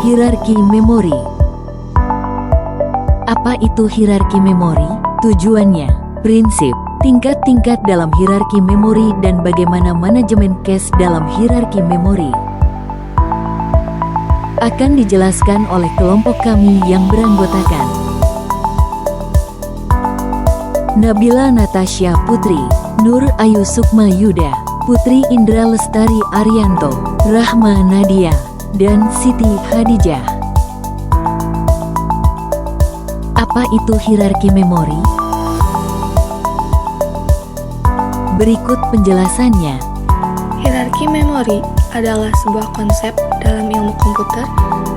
Hierarki memori. Apa itu hierarki memori? Tujuannya, prinsip, tingkat-tingkat dalam hierarki memori dan bagaimana manajemen cache dalam hierarki memori akan dijelaskan oleh kelompok kami yang beranggotakan Nabila Natasha Putri, Nur Ayu Sukma Yuda, Putri Indra Lestari Arianto, Rahma Nadia, dan Siti Hadijah. Apa itu hierarki memori? Berikut penjelasannya. Hierarki memori adalah sebuah konsep dalam ilmu komputer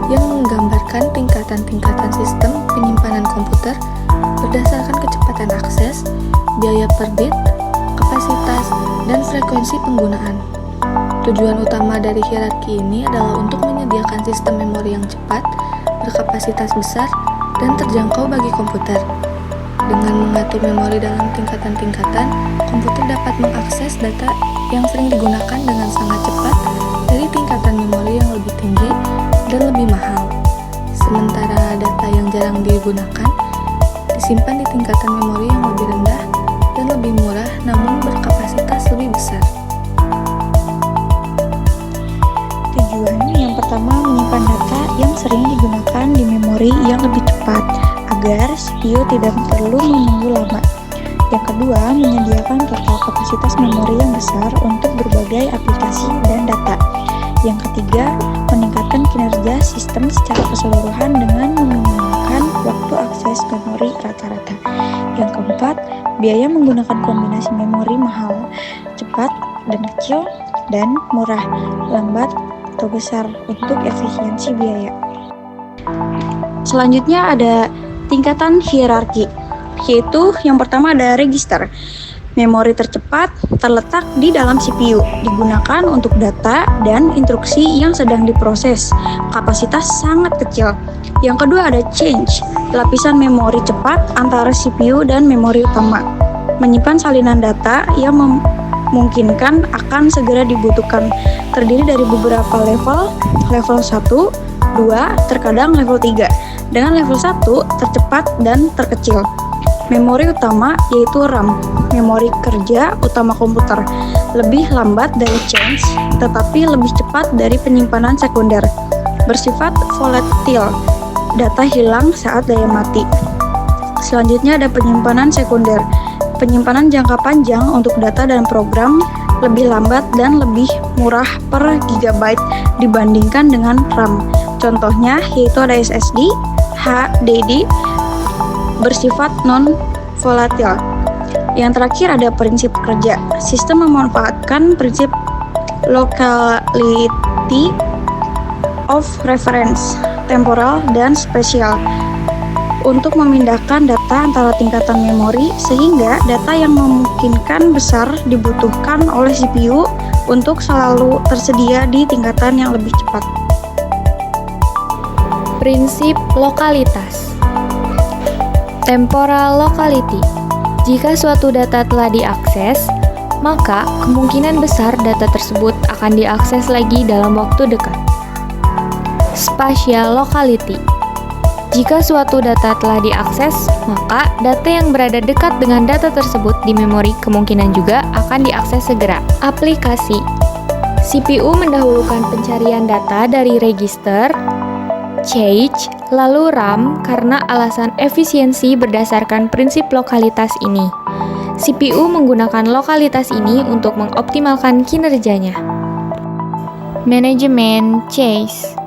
yang menggambarkan tingkatan-tingkatan sistem penyimpanan komputer berdasarkan kecepatan akses, biaya per bit, kapasitas, dan frekuensi penggunaan. Tujuan utama dari hierarki ini adalah untuk menyediakan sistem memori yang cepat, berkapasitas besar, dan terjangkau bagi komputer. Dengan mengatur memori dalam tingkatan-tingkatan, komputer dapat mengakses data yang sering digunakan dengan sangat cepat dari tingkatan memori yang lebih tinggi dan lebih mahal. Sementara data yang jarang digunakan disimpan di tingkatan memori yang lebih rendah dan lebih murah namun berkapasitas lebih besar. Tujuan yang pertama menyimpan data yang sering digunakan di memori yang lebih cepat agar CPU tidak perlu menunggu lama. Yang kedua, menyediakan total kapasitas memori yang besar untuk berbagai aplikasi dan data. Yang ketiga, meningkatkan kinerja sistem secara keseluruhan dengan meminimalkan waktu akses memori rata-rata. Yang keempat, biaya menggunakan kombinasi memori mahal, cepat dan kecil, dan murah, lambat atau besar untuk efisiensi biaya. Selanjutnya ada tingkatan hierarki, yaitu yang pertama ada register. Memori tercepat terletak di dalam CPU, digunakan untuk data dan instruksi yang sedang diproses. Kapasitas sangat kecil. Yang kedua ada change, lapisan memori cepat antara CPU dan memori utama. Menyimpan salinan data yang memungkinkan akan segera dibutuhkan. Terdiri dari beberapa level 1, 2, terkadang level 3. Dengan level 1 tercepat dan terkecil. Memori utama yaitu RAM, memori kerja utama komputer, lebih lambat dari change tetapi lebih cepat dari penyimpanan sekunder. Bersifat volatile, data hilang saat daya mati. Selanjutnya ada penyimpanan sekunder, penyimpanan jangka panjang untuk data dan program, lebih lambat dan lebih murah per gigabyte dibandingkan dengan RAM. Contohnya yaitu ada SSD, HDD, bersifat non-volatile. Yang terakhir ada prinsip kerja. Sistem memanfaatkan prinsip locality of reference, temporal dan spatial untuk memindahkan data antara tingkatan memori sehingga data yang memungkinkan besar dibutuhkan oleh CPU untuk selalu tersedia di tingkatan yang lebih cepat. Prinsip lokalitas. Temporal locality. Jika suatu data telah diakses, maka kemungkinan besar data tersebut akan diakses lagi dalam waktu dekat. Spatial locality. Jika suatu data telah diakses, maka data yang berada dekat dengan data tersebut di memori kemungkinan juga akan diakses segera. Aplikasi. CPU mendahulukan pencarian data dari register, cache, lalu RAM karena alasan efisiensi berdasarkan prinsip lokalitas ini. CPU menggunakan lokalitas ini untuk mengoptimalkan kinerjanya. Manajemen cache.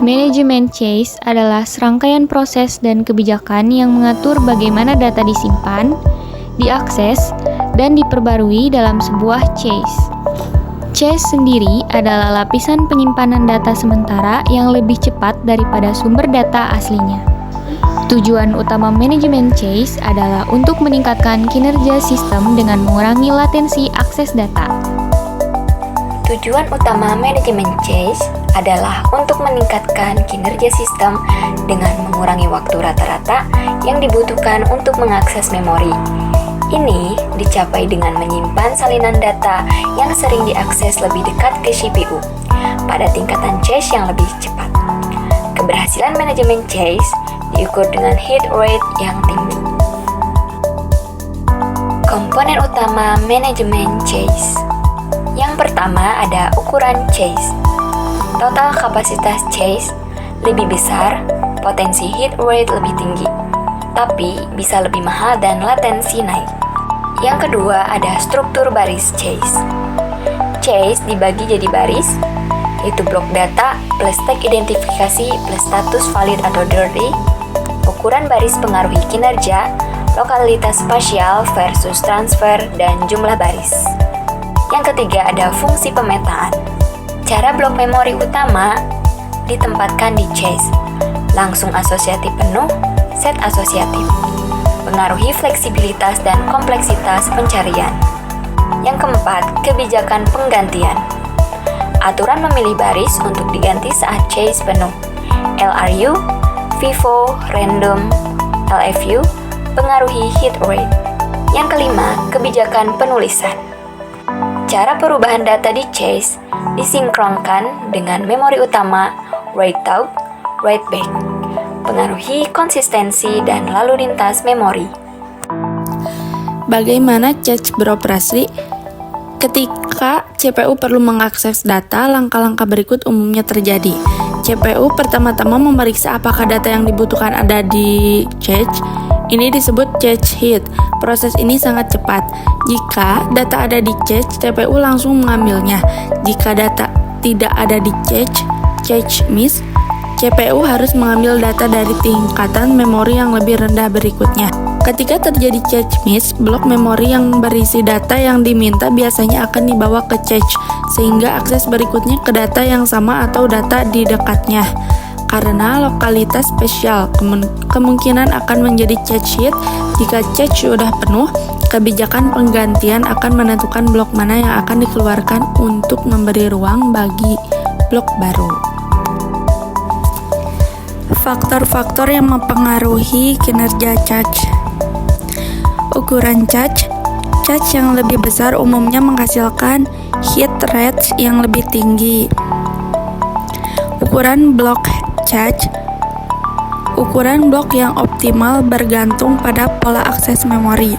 Manajemen cache adalah serangkaian proses dan kebijakan yang mengatur bagaimana data disimpan, diakses, dan diperbarui dalam sebuah cache. Cache sendiri adalah lapisan penyimpanan data sementara yang lebih cepat daripada sumber data aslinya. Tujuan utama manajemen cache adalah untuk meningkatkan kinerja sistem dengan mengurangi latensi akses data. Tujuan utama manajemen cache adalah untuk meningkatkan kinerja sistem dengan mengurangi waktu rata-rata yang dibutuhkan untuk mengakses memori. Ini dicapai dengan menyimpan salinan data yang sering diakses lebih dekat ke CPU pada tingkatan cache yang lebih cepat. Keberhasilan manajemen chase diukur dengan hit rate yang tinggi. Komponen utama manajemen chase. Yang pertama ada ukuran chase. Total kapasitas chase lebih besar, potensi hit rate lebih tinggi, tapi bisa lebih mahal dan latensi naik. Yang kedua ada struktur baris chase. Chase dibagi jadi baris, yaitu blok data plus tag identifikasi plus status valid atau dirty. Ukuran baris pengaruhi kinerja, lokalitas spasial versus transfer, dan jumlah baris. Yang ketiga ada fungsi pemetaan. Cara blok memori utama ditempatkan di chase, langsung asosiatif penuh, set asosiatif. Pengaruhi fleksibilitas dan kompleksitas pencarian. Yang keempat, kebijakan penggantian. Aturan memilih baris untuk diganti saat chase penuh. LRU, FIFO, random, LFU, pengaruhi hit rate. Yang kelima, kebijakan penulisan. Cara perubahan data di chase disinkronkan dengan memori utama, write out, write back. Pengaruhi konsistensi dan lalu lintas memori. Bagaimana cache beroperasi? Ketika CPU perlu mengakses data, langkah-langkah berikut umumnya terjadi. CPU pertama-tama memeriksa apakah data yang dibutuhkan ada di cache. Ini disebut cache hit. Proses ini sangat cepat. Jika data ada di cache, CPU langsung mengambilnya. Jika data tidak ada di cache miss, CPU harus mengambil data dari tingkatan memori yang lebih rendah berikutnya. Ketika terjadi cache miss, blok memori yang berisi data yang diminta biasanya akan dibawa ke cache, sehingga akses berikutnya ke data yang sama atau data di dekatnya. Karena lokalitas spesial, kemungkinan akan menjadi cache hit. Jika cache sudah penuh, kebijakan penggantian akan menentukan blok mana yang akan dikeluarkan untuk memberi ruang bagi blok baru. Faktor-faktor yang mempengaruhi kinerja cache. Ukuran cache yang lebih besar umumnya menghasilkan hit rate yang lebih tinggi. Ukuran blok cache. Ukuran blok yang optimal bergantung pada pola akses memori.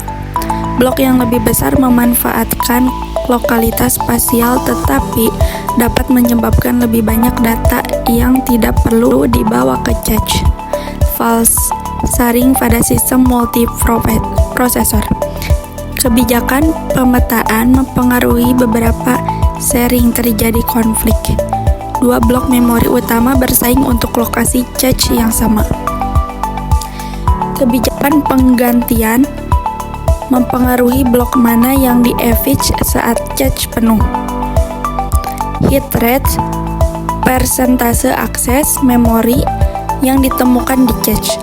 Blok yang lebih besar memanfaatkan lokalitas spasial tetapi dapat menyebabkan lebih banyak data yang tidak perlu dibawa ke cache. False sharing pada sistem multiprosesor. Kebijakan pemetaan mempengaruhi beberapa sharing terjadi konflik. Dua blok memori utama bersaing untuk lokasi cache yang sama. Kebijakan penggantian mempengaruhi blok mana yang di-fetch saat cache penuh. Hit rate, persentase akses memori yang ditemukan di cache.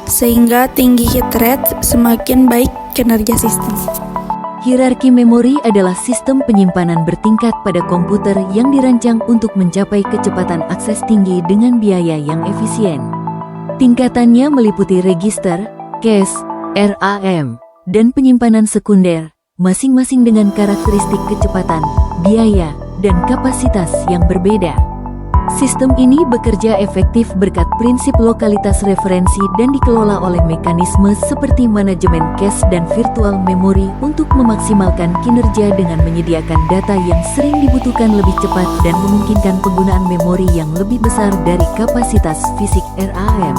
Sehingga tinggi hit rate semakin baik kinerja sistem. Hierarki memori adalah sistem penyimpanan bertingkat pada komputer yang dirancang untuk mencapai kecepatan akses tinggi dengan biaya yang efisien. Tingkatannya meliputi register, cache, RAM, dan penyimpanan sekunder, masing-masing dengan karakteristik kecepatan, biaya, dan kapasitas yang berbeda. Sistem ini bekerja efektif berkat prinsip lokalitas referensi dan dikelola oleh mekanisme seperti manajemen cache dan virtual memory untuk memaksimalkan kinerja dengan menyediakan data yang sering dibutuhkan lebih cepat dan memungkinkan penggunaan memori yang lebih besar dari kapasitas fisik RAM.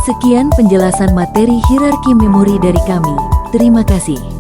Sekian penjelasan materi hierarki memori dari kami. Terima kasih.